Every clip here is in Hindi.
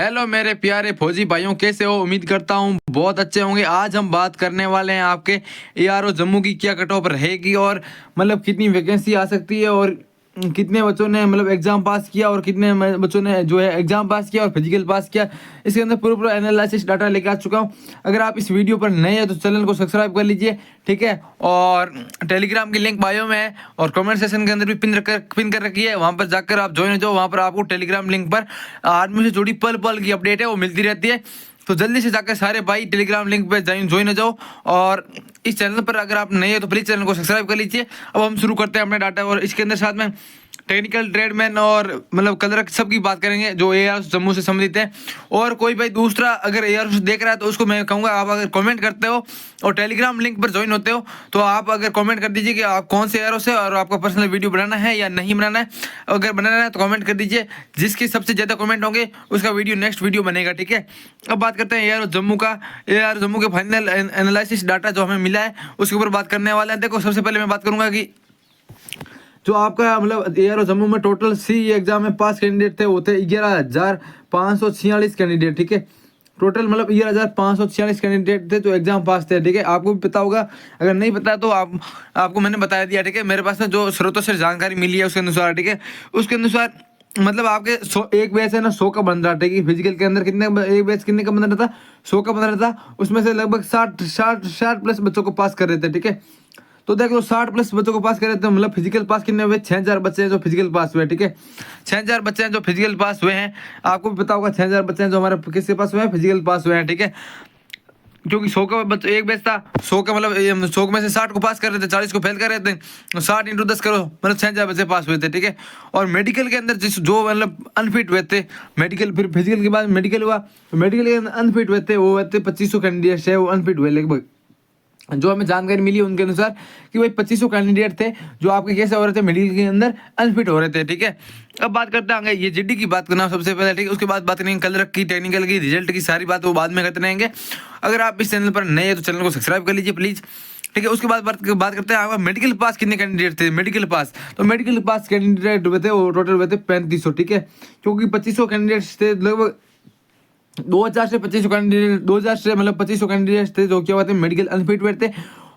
हेलो मेरे प्यारे फौजी भाइयों, कैसे हो? उम्मीद करता हूँ बहुत अच्छे होंगे। आज हम बात करने वाले हैं आपके एआरओ जम्मू की क्या कट ऑफ रहेगी और मतलब कितनी वैकेंसी आ सकती है और कितने बच्चों ने मतलब एग्जाम पास किया और कितने बच्चों ने जो है एग्जाम पास किया और फिजिकल पास किया। इसके अंदर पूरा एनालिसिस डाटा लेके आ चुका हूँ। अगर आप इस वीडियो पर नए हैं तो चैनल को सब्सक्राइब कर लीजिए, ठीक है। और टेलीग्राम की लिंक बायो में है और कमेंट सेक्शन के अंदर भी पिन कर रखी है, वहाँ पर जाकर आप ज्वाइन हो जाओ। वहाँ पर आपको टेलीग्राम लिंक पर आर्मी से जुड़ी पल पल की अपडेट है वो मिलती रहती है। तो जल्दी से जाकर सारे भाई टेलीग्राम लिंक पे ज्वाइन हो जाओ। और इस चैनल पर अगर आप नए हो तो प्लीज़ चैनल को सब्सक्राइब कर लीजिए। अब हम शुरू करते हैं अपने डाटा और इसके अंदर साथ में टेक्निकल ट्रेडमैन और मतलब कलर सबकी बात करेंगे जो एआर जम्मू से संबंधित है। और कोई भाई दूसरा अगर एआर देख रहा है तो उसको मैं कहूँगा, आप अगर कमेंट करते हो और टेलीग्राम लिंक पर ज्वाइन होते हो तो आप अगर कमेंट कर दीजिए कि आप कौन से एआर से और आपका पर्सनल वीडियो बनाना है या नहीं बनाना है। अगर बनाना है तो कमेंट कर दीजिए, जिसके सबसे ज़्यादा कमेंट होंगे उसका वीडियो नेक्स्ट वीडियो बनेगा, ठीक है। अब बात करते हैं एआर जम्मू का। एआर जम्मू के फाइनल एनालिसिस डाटा जो हमें मिला है उसके ऊपर बात करने वाला है। देखो, सबसे पहले मैं बात करूँगा कि जो आपका मतलब एआरओ जम्मू में टोटल सी एग्जाम में पास कैंडिडेट थे, वो थे 11,546 कैंडिडेट, ठीक है। टोटल मतलब 11,546 कैंडिडेट थे जो एग्जाम पास थे, ठीक है। आपको भी पता होगा, अगर नहीं पता तो आपको मैंने बता दिया, ठीक है। मेरे पास में जो स्रोतों से जानकारी मिली है उसके अनुसार, ठीक है, उसके अनुसार मतलब आपके एक बैच है ना 100 का बन रहा था कि फिजिकल के अंदर कितने एक बैच कितने का बन रहा था, 100 का बन रहा था। उसमें से लगभग 60 प्लस बच्चों को पास कर रहे थे, ठीक है। तो देख लो 60 प्लस बच्चों को पास कर रहे थे, मतलब फिजिकल पास कितने हुए? 6,000 बच्चे हैं जो फिजिकल पास हुए, ठीक है। 6,000 बच्चे हैं जो फिजिकल पास हुए हैं। आपको भी पता होगा 6,000 बच्चे हैं जो हमारे किसके पास हुए हैं? फिजिकल पास हुए हैं, ठीक है। क्योंकि 100 का बच्चा एक बैच था, 100 का मतलब 100 में से 60 को पास कर रहे थे, 40 को फेल कर रहे थे। 60 × 10 करो, मतलब 6,000 बच्चे पास हुए थे, ठीक है। और मेडिकल के अंदर जो मतलब अनफिट हुए थे, मेडिकल फिर फिजिकल के बाद मेडिकल हुआ, तो मेडिकल के अंदर अनफिट हुए थे, वो हुए थे 2500 कैंडिडेट्स है, वो अनफिट हुए लगभग। जो हमें जानकारी मिली उनके अनुसार कि भाई 2500 कैंडिडेट थे जो आपके कैसे हो रहे थे, मेडिकल के अंदर अनफिट हो रहे थे, ठीक है। अब बात करते हैं ये जीडी की बात करना सबसे पहले, ठीक है। उसके बाद बात करेंगे कलर की, टेक्निकल की, रिजल्ट की, सारी बात वो बाद में करते रहेंगे। अगर आप इस चैनल पर नए हैं तो चैनल को सब्सक्राइब कर लीजिए प्लीज़, ठीक है। उसके बाद बात करते हैं मेडिकल पास कितने कैंडिडेट थे। मेडिकल पास तो मेडिकल पास कैंडिडेट हुए थे, वो टोटल हुए थे 3500, ठीक है। क्योंकि 2500 कैंडिडेट्स थे, लगभग 2000 से 2500 कैंडिडेट, 2000 से मतलब 2500 कैंडिडेट्स थे जो क्या हुआ थे मेडिकल अनफिट हुए थे।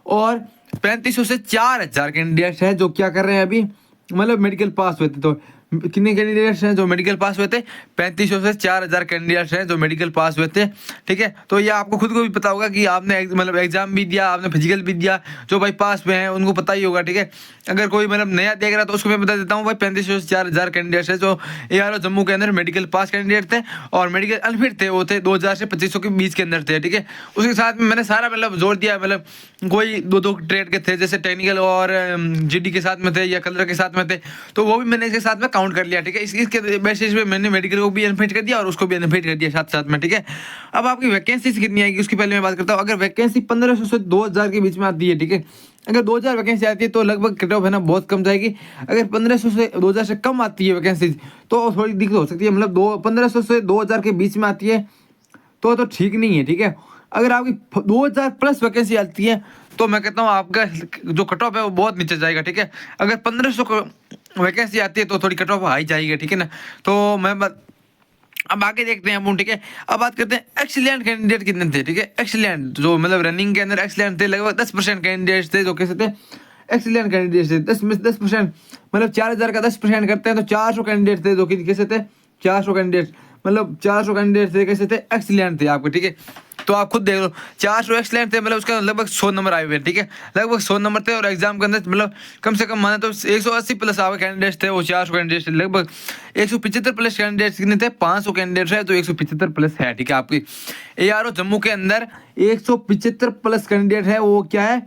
और 3500 से 4000 कैंडिडेट्स हैं जो क्या कर रहे हैं अभी, मतलब मेडिकल पास हुए थे। तो कितने कैंडिडेट्स हैं जो मेडिकल पास हुए थे? 3500 से 4000 कैंडिडेट्स हैं जो मेडिकल पास हुए थे, ठीक है। तो ये आपको खुद को भी पता होगा कि आपने मतलब एग्जाम भी दिया, आपने फिजिकल भी दिया, जो भाई पास हुए हैं उनको पता ही होगा, ठीक है। अगर कोई मतलब नया देख रहा है तो उसको मैं बता देता हूँ भाई, 3500 से 4000 कैंडिडेट्स है जो एआरओ जम्मू के अंदर मेडिकल पास कैंडिडेट थे। और मेडिकल अनफिट थे वो थे 2000 से 2500 के बीच के अंदर थे, ठीक है। उसके साथ में मैंने सारा मतलब जोड़ दिया, मतलब कोई दो ट्रेड के थे, जैसे टेक्निकल और जीडी के साथ में थे या कलर के साथ में थे, तो वो भी मैंने इसके साथ में काउंट कर लिया, ठीक है। इसके बेसिस पे मैंने मेडिकल को भी अनफिट कर दिया और उसको भी अनफिट कर दिया साथ साथ में, ठीक है। अब आपकी वैकेंसीज कितनी आएगी उसकी पहले मैं बात करता हूँ। अगर वैकेंसी 1500 से 2000 के बीच में आती है, ठीक है। अगर 2000 वैकेंसी आती है तो लगभग कट ऑफ है ना बहुत कम जाएगी। अगर 1500 से 2000 से कम आती है वैकेंसीज तो थोड़ी दिक्कत हो सकती है, मतलब 1500 से 2000 के बीच में आती है तो ठीक नहीं है, ठीक है। अगर आपकी 2000 प्लस वैकेंसी आती है तो मैं कहता हूँ आपका जो कट ऑफ है वो बहुत नीचे जाएगा, ठीक है। अगर 1500 वैकेंसी आती है तो थोड़ी कट ऑफ हाई जाएगी, ठीक है ना। तो मैं अब आगे देखते हैं अपन, ठीक है। अब बात करते हैं एक्सीलेंट कैंडिडेट कितने थे, ठीक है। एक्सीलेंट जो मतलब रनिंग के अंदर एक्सीलेंट थे, लगभग 10% कैंडिडेट्स थे जो कैसे थे, एक्सीलेंट कैंडिडेट्स थे। 10% मतलब 4000 का 10% करते हैं तो 400 कैंडिडेट थे जो कि कैसे थे, 400 कैंडिडेट मतलब 400 कैंडिडेट थे कैसे थे, एक्सीलेंट थे आपके, ठीक है। तो आप खुद देख लो 400 एक्सीलेंट थे, मतलब उसका लगभग 100 नंबर आए हुए, ठीक है। लगभग 100 नंबर थे और एग्जाम के अंदर मतलब कम से कम माना तो 180 प्लस आवे कैंडिडेट्स थे, वो 400 कैंडिडेट्स थे। लगभग 175 प्लस कैंडिडेट्स कितने थे? 500 कैंडिडेट्स है तो 175 प्लस है, ठीक है। आपकी एआरओ जम्मू के अंदर 175 प्लस कैंडिडेट है, वो क्या है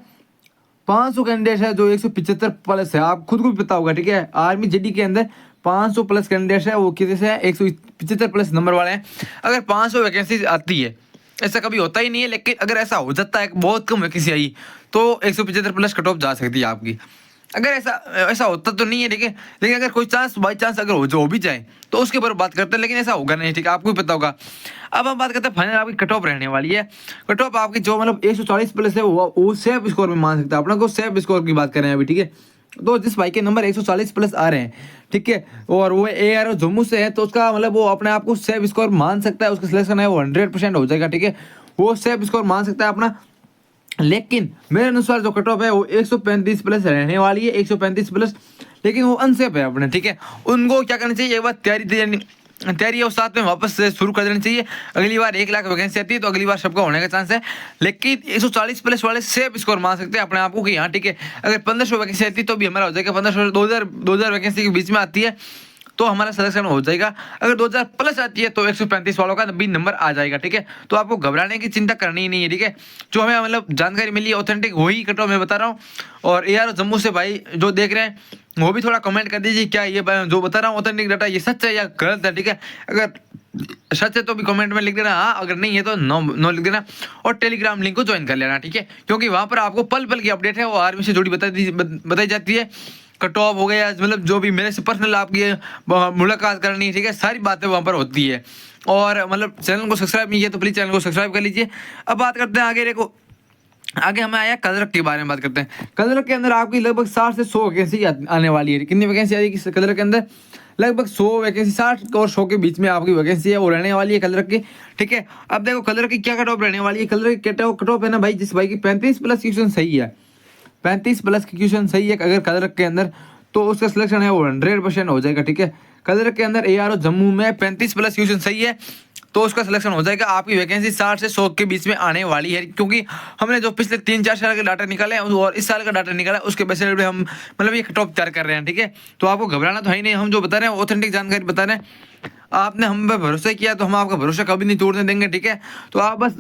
500 कैंडिडेट है जो 175 प्लस है। आप खुद को भी पता होगा, ठीक है। आर्मी जीडी के अंदर 500 प्लस कैंडिडेट्स है, वो कितने से है 175 प्लस नंबर वाले हैं। अगर 500 वैकेंसी आती है, ऐसा कभी होता ही नहीं है, लेकिन अगर ऐसा हो जाता है बहुत कम वैकेंसी आई तो 175 प्लस कट ऑफ जा सकती है आपकी। अगर ऐसा होता तो नहीं है, ठीक है। लेकिन अगर कोई चांस बाई चांस अगर हो भी जाए तो उसके ऊपर बात करते हैं, लेकिन ऐसा होगा नहीं, ठीक है। आपको भी पता होगा। अब हम बात करते हैं फाइनल आपकी कट ऑफ रहने वाली है। कट ऑफ आपकी जो मतलब 140 प्लस है वो सेफ स्कोर में मान सकता है अपना को, सेफ स्कोर की बात करें अभी, ठीक है। तो जिस भाई के नंबर 140 प्लस आ रहे हैं, ठीक है, और वो ARO जम्मू से है, तो उसका मतलब वो अपने आप को सेफ स्कोर मान सकता है, उसका सिलेक्शन है वो 100% हो जाएगा, ठीक है, वो सेफ स्कोर मान सकता है अपना। लेकिन मेरे अनुसार जो कट ऑफ है वो 135 प्लस रहने वाली है, 135 प्लस, लेकिन वो अनसेफ है अपने, ठीक है। उनको क्या करना चाहिए, एक बार तैयारी और साथ में वापस से शुरू कर देनी चाहिए। अगली बार 1 लाख वैकेंसी आती है तो अगली बार सबका होने का चांस है, लेकिन 140 प्लस वाले सेफ स्कोर मान सकते हैं अपने आप को कि हाँ ठीक है, अगर 1500 वैकेंसी आती है तो भी हमारा हो जाएगा, 1500 2000 वैकेंसी के बीच में आती है तो हमारा सिलेक्शन हो जाएगा। अगर 2000 प्लस आती है तो 135 वालों का भी नंबर आ जाएगा, ठीक है। तो आपको घबराने की चिंता करनी ही नहीं है, ठीक है। जो हमें मतलब जानकारी मिली है ऑथेंटिक वही कट ऑफ मैं बता रहा हूँ। और ARO जम्मू से भाई जो देख रहे हैं वो भी थोड़ा कमेंट कर दीजिए, क्या ये जो बता रहा हूँ ऑथेंटिक डाटा ये सच है या गलत है, ठीक है। अगर सच है तो भी कमेंट में लिख देना हाँ, अगर नहीं है तो नो लिख देना। और टेलीग्राम लिंक को ज्वाइन कर लेना, ठीक है, क्योंकि वहाँ पर आपको पल पल की अपडेट है वो आर्मी से जुड़ी बताई जाती है। कट ऑफ हो गया, मतलब जो भी मेरे से पर्सनल आपकी मुलाकात करनी है, ठीक है, सारी बातें वहाँ पर होती है। और मतलब चैनल को सब्सक्राइब नहीं किया तो प्लीज़ चैनल को सब्सक्राइब कर लीजिए। अब बात करते हैं आगे, देखो आगे हमें आया कदरक के बारे में बात करते हैं। कदरक के अंदर आपकी लगभग 60 से 100 वैकेंसी आने वाली है। कितनी वैकेंसी आएगी कदरक के अंदर, लगभग 100 वैकेंसी, 60 और 100 के बीच में आपकी वैकेंसी है वो रहने वाली है कलर की, ठीक है। अब देखो कलर की क्या कट ऑफ रहने वाली है। कलर की कट ऑफ है ना भाई, जिस भाई की 35 प्लस क्वेश्चन सही है, 35 प्लस की क्वेश्चन सही है अगर कलर के अंदर, तो उसका सिलेक्शन है वो 100% हो जाएगा, ठीक है। कलर के अंदर ARO जम्मू में 35 प्लस क्वेश्चन सही है तो उसका सिलेक्शन हो जाएगा। आपकी वैकेंसी 60 से 100 के बीच में आने वाली है, क्योंकि हमने जो पिछले 3-4 साल के डाटा निकाले हैं और इस साल का डाटा निकाला है उसके बेसिस पे हम मतलब ये कट ऑफ तैयार कर रहे हैं, ठीक है। तो आपको घबराना तो है ही नहीं, हम जो बता रहे हैं ऑथेंटिक जानकारी बता रहे हैं। आपने हम पे भरोसा किया तो हम आपका भरोसा कभी नहीं तोड़ने देंगे, ठीक है। तो आप बस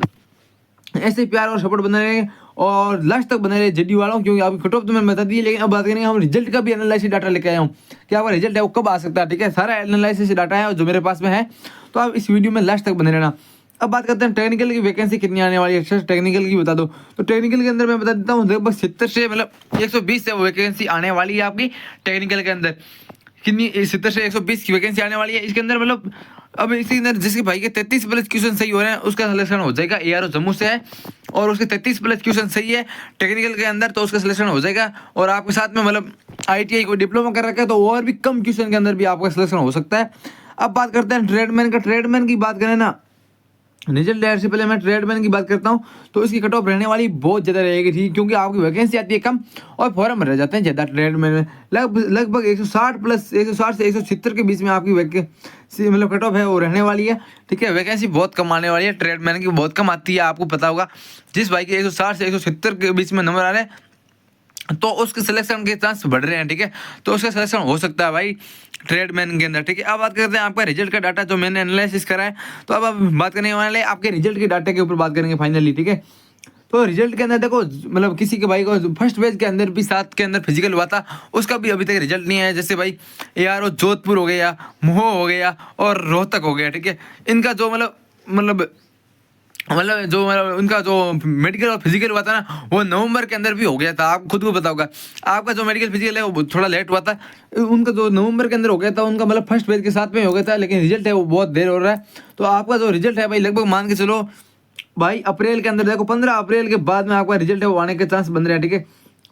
ऐसे प्यार और सपोर्ट बने रहेंगे और लास्ट तक बने रहे JD वालों, क्योंकि आपकी कट ऑफ तो मैंने बता दी है। लेकिन अब बात करेंगे हम रिजल्ट का भी एनालिसिस डाटा लेके आया हूँ कि आपका रिजल्ट है वो कब आ सकता है, ठीक है। सारा एनालिसिस डाटा है जो मेरे पास में है, तो आप इस वीडियो में लास्ट तक बने रहना। अब बात करते हैं टेक्निकल की वैकेंसी कितनी आने वाली है। अच्छा टेक्निकल की बता दो, तो टेक्निकल के अंदर मैं बता देता हूँ लगभग 70 से मतलब 120 से वैकेंसी आने वाली है आपकी टेक्निकल के अंदर। कितनी 70 से 120 की वैकेंसी आने वाली है इसके अंदर। मतलब अब इसके अंदर जिसके भाई के 33 प्लस क्वेश्चन सही हो रहे हैं उसका सिलेक्शन हो जाएगा। ARO जम्मू से है और उसके 33 प्लस क्वेश्चन सही है टेक्निकल के अंदर, तो उसका सिलेक्शन हो जाएगा। और आपके साथ में मतलब ITI को डिप्लोमा कर रखा है तो और भी कम क्वेश्चन के अंदर भी आपका सिलेक्शन हो सकता है। अब बात करते हैं ट्रेडमैन का। ट्रेडमैन की बात करें ना, रिजल्ट डायरेक्ट से पहले मैं ट्रेडमैन की बात करता हूँ, तो इसकी कट ऑफ रहने वाली बहुत ज़्यादा रहेगी, ठीक, क्योंकि आपकी वैकेंसी आती है कम और फॉर्म रह जाते हैं ज़्यादा। ट्रेडमैन में लगभग 160 प्लस 160 से 170 के बीच में आपकी वैकेंसी मतलब कट ऑफ है वो रहने वाली है, ठीक है। वैकेंसी बहुत कम आने वाली है, ट्रेडमैन की बहुत कम आती है, आपको पता होगा। जिस भाई के 160 से 170 के बीच में नंबर आ रहे हैं तो उसके सिलेक्शन के चांस बढ़ रहे हैं, ठीक है। तो उसका सिलेक्शन हो सकता है भाई ट्रेडमैन के अंदर, ठीक है। अब बात करते हैं आपका रिजल्ट का डाटा जो मैंने एनालिसिस करा है। तो अब बात करने वाले आपके रिजल्ट के डाटा के ऊपर बात करेंगे फाइनली, ठीक है। तो रिजल्ट के अंदर देखो मतलब किसी के भाई को फर्स्ट पेज के अंदर भी 7 के अंदर फिजिकल हुआ था, उसका भी अभी तक रिजल्ट नहीं आया। जैसे भाई ARO जोधपुर हो गया, मोहो हो गया और रोहतक हो गया, ठीक है। इनका जो मतलब जो उनका जो मेडिकल और फिजिकल हुआ था ना वो नवंबर के अंदर भी हो गया था। आप खुद को पता होगा, आपका जो मेडिकल फिजिकल है वो थोड़ा लेट हुआ था, उनका जो नवंबर के अंदर हो गया था उनका मतलब फर्स्ट पेज के साथ में हो गया था, लेकिन रिजल्ट है वो बहुत देर हो रहा है। तो आपका जो रिजल्ट है भाई लगभग मान के चलो भाई अप्रैल के अंदर, देखो 15 अप्रैल के बाद में आपका रिजल्ट है वो आने के चांस बन रहे हैं, ठीक है।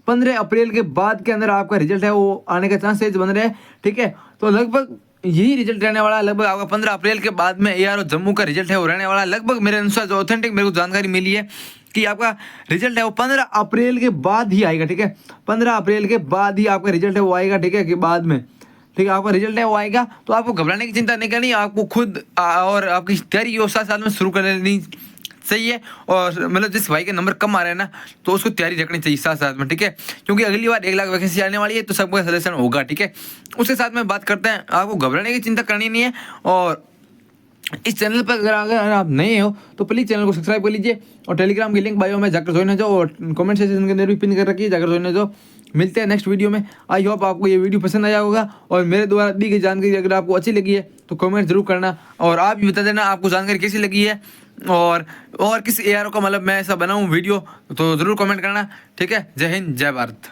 15 अप्रैल के बाद के अंदर आपका रिजल्ट है वो आने के चांसेज बन रहे हैं, ठीक है। तो लगभग यही रिजल्ट रहने वाला है, लगभग आपका 15 अप्रैल के बाद में ARO जम्मू का रिजल्ट है वो रहने वाला है। लगभग मेरे अनुसार जो ऑथेंटिक मेरे को जानकारी मिली है कि आपका रिजल्ट है वो 15 अप्रैल के बाद ही आएगा, ठीक है। 15 अप्रैल के बाद ही आपका रिजल्ट है वो आएगा, ठीक है, के बाद में, ठीक है, आपका रिजल्ट है वो आएगा। तो आपको घबराने की चिंता नहीं करनी, आपको खुद और आपकी तैयारी साथ में शुरू कर लेनी सही है। और मतलब जिस भाई के नंबर कम आ रहे हैं ना तो उसको तैयारी रखनी चाहिए साथ साथ में, ठीक है, क्योंकि अगली बार 1 लाख वैकेंसी आने वाली है तो सबका सिलेक्शन होगा, ठीक है। उसके साथ में बात करते हैं, आपको घबराने की चिंता करनी नहीं है। और इस चैनल पर अगर आप नए हो तो प्लीज़ चैनल को सब्सक्राइब कर लीजिए और टेलीग्राम की लिंक बायो में जाकर ज्वाइन हो जाओ और कमेंट सेक्शन के अंदर भी पिन कर रखिए, जाकर ज्वाइन हो जाओ। मिलते हैं नेक्स्ट वीडियो में। आई होप आपको ये वीडियो पसंद आया होगा और मेरे द्वारा दी गई जानकारी अगर आपको अच्छी लगी है तो कमेंट जरूर करना और आप भी बता देना आपको जानकारी कैसी लगी है और किस ARO का मतलब मैं ऐसा बनाऊँ वीडियो तो ज़रूर कमेंट करना, ठीक है। जय हिंद, जय भारत।